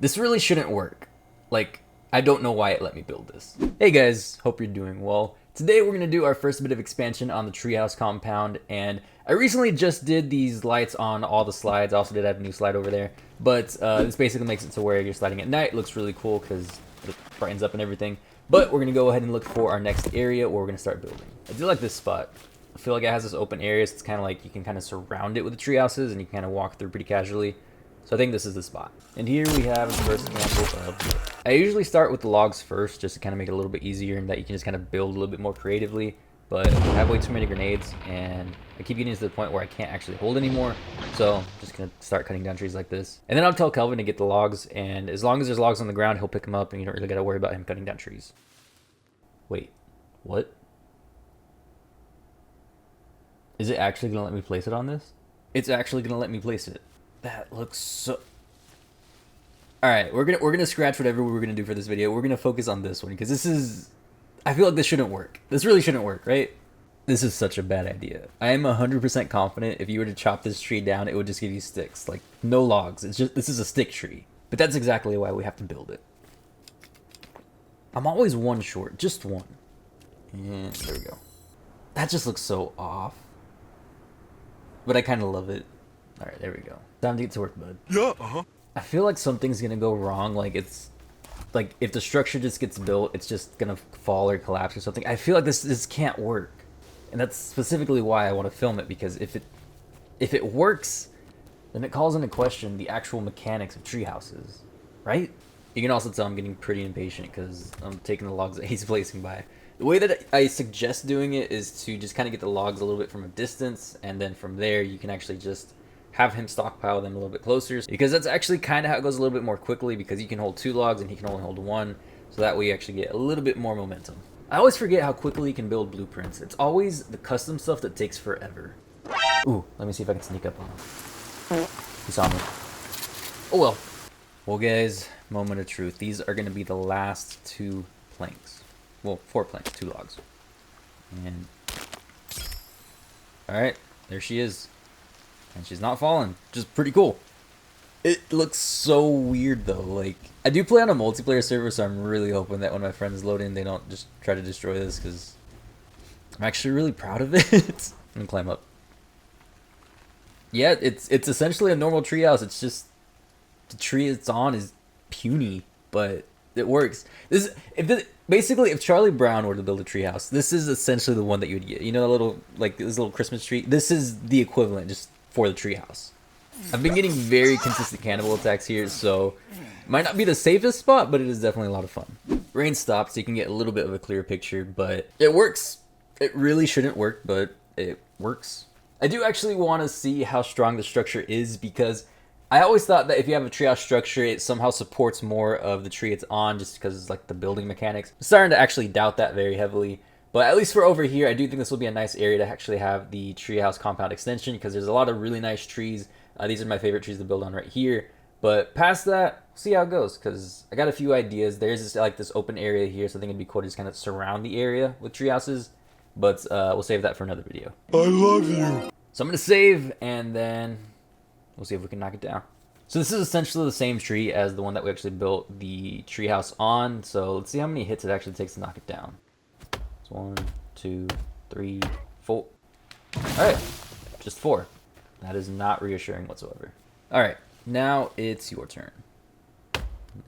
This really shouldn't work. Like, I don't know why it let me build this. Hey guys, hope you're doing well. Today we're gonna do our first bit of expansion on the Treehouse Compound, and I recently just did these lights on all the slides. I also did have a new slide over there, but this basically makes it to where you're sliding at night. It looks really cool because it brightens up and everything. But we're gonna go ahead and look for our next area where we're gonna start building. I do like this spot. I feel like it has this open area, so it's kind of like you can kind of surround it with the tree houses and you can kind of walk through pretty casually. So I think this is the spot. And here we have the first example of... I usually start with the logs first, just to kind of make it a little bit easier and that you can just kind of build a little bit more creatively. But I have way too many grenades, and I keep getting to the point where I can't actually hold anymore. So I'm just going to start cutting down trees like this. And then I'll tell Kelvin to get the logs, and as long as there's logs on the ground, he'll pick them up, and you don't really got to worry about him cutting down trees. Wait, what? Is it actually going to let me place it on this? It's actually going to let me place it. That looks so... Alright, we're gonna scratch whatever we were gonna do for this video. We're gonna focus on this one because this is... I feel like this shouldn't work. This really shouldn't work, right? This is such a bad idea. I am 100% confident if you were to chop this tree down, it would just give you sticks. Like, no logs. It's just... This is a stick tree. But that's exactly why we have to build it. I'm always one short. Just one. And there we go. That just looks so off. But I kind of love it. Alright, there we go. Time to get to work, bud. Yeah, I feel like something's gonna go wrong. Like, it's... Like, if the structure just gets built, it's just gonna fall or collapse or something. I feel like this can't work. And that's specifically why I want to film it, because if it works, then it calls into question the actual mechanics of tree houses. Right? You can also tell I'm getting pretty impatient because I'm taking the logs that he's placing by. The way that I suggest doing it is to just kind of get the logs a little bit from a distance, and then from there you can actually just have him stockpile them a little bit closer, because that's actually kind of how it goes a little bit more quickly, because you can hold 2 logs and he can only hold 1, so that way you actually get a little bit more momentum. I always forget how quickly you can build blueprints. It's always the custom stuff that takes forever. Ooh, let me see if I can sneak up on him. He saw me. Oh well. Well guys, moment of truth. These are going to be the last 2 planks. Well, 4 planks, 2 logs. And... Alright, there she is. And she's not falling, which is pretty cool. It looks so weird though. Like, I do play on a multiplayer server, so I'm really hoping that when my friends load in, they don't just try to destroy this, because I'm actually really proud of it. I'm gonna climb up. Yeah, it's essentially a normal treehouse. It's just the tree it's on is puny, but it works. Basically, if Charlie Brown were to build a treehouse, this is essentially the one that you would get. You know, the little, like, this little Christmas tree. This is the equivalent, just for the treehouse. I've been getting very consistent cannibal attacks here, so might not be the safest spot, but it is definitely a lot of fun. Rain stops, so you can get a little bit of a clearer picture, but it works. It really shouldn't work, but it works. I do actually want to see how strong the structure is, because I always thought that if you have a treehouse structure, it somehow supports more of the tree it's on, just because it's like the building mechanics. I'm starting to actually doubt that very heavily. But at least for over here, I do think this will be a nice area to actually have the Treehouse Compound extension, because there's a lot of really nice trees. These are my favorite trees to build on right here. But past that, we'll see how it goes, because I got a few ideas. There's this open area here, so I think it'd be cool to just kind of surround the area with tree houses. But we'll save that for another video. I love you. So I'm going to save, and then we'll see if we can knock it down. So this is essentially the same tree as the one that we actually built the treehouse on. So let's see how many hits it actually takes to knock it down. 1, 2, 3, 4. Alright, just 4. That is not reassuring whatsoever. Alright, now it's your turn.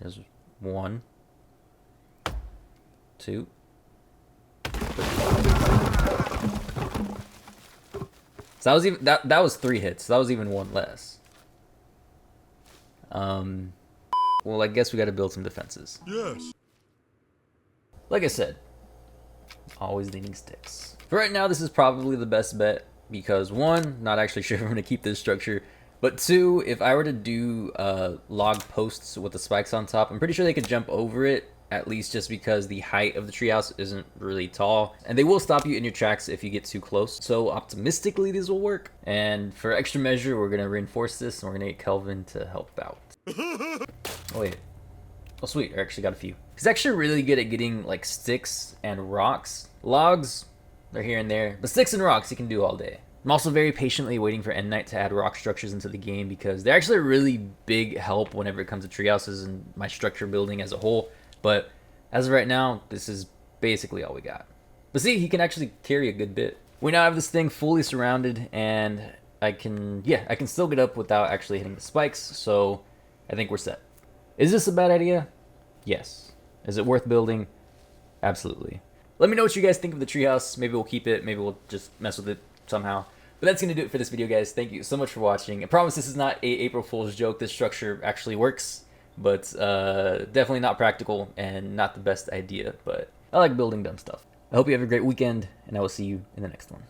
There's 1, 2, 3. So that was even that was 3 hits. So that was even 1 less. Well, I guess we got to build some defenses. Yes. Like I said, always needing sticks. For right now, this is probably the best bet, because 1, not actually sure if I'm going to keep this structure, but 2, if I were to do log posts with the spikes on top, I'm pretty sure they could jump over it, at least just because the height of the treehouse isn't really tall, and they will stop you in your tracks if you get too close. So optimistically, these will work. And for extra measure, we're going to reinforce this, and we're going to get Kelvin to help out. Oh wait. Oh sweet, I actually got a few. He's actually really good at getting like sticks and rocks. Logs, they're here and there, but sticks and rocks he can do all day. I'm also very patiently waiting for End Night to add rock structures into the game because they're actually a really big help whenever it comes to treehouses and my structure building as a whole. But as of right now, this is basically all we got. But see, he can actually carry a good bit. We now have this thing fully surrounded, and I can still get up without actually hitting the spikes, so I think we're set. Is this a bad idea? Yes. Is it worth building? Absolutely. Let me know what you guys think of the treehouse. Maybe we'll keep it, maybe we'll just mess with it somehow. But that's going to do it for this video, guys. Thank you so much for watching. I promise this is not a April Fool's joke. This structure actually works, but definitely not practical and not the best idea. But I like building dumb stuff. I hope you have a great weekend, and I will see you in the next one.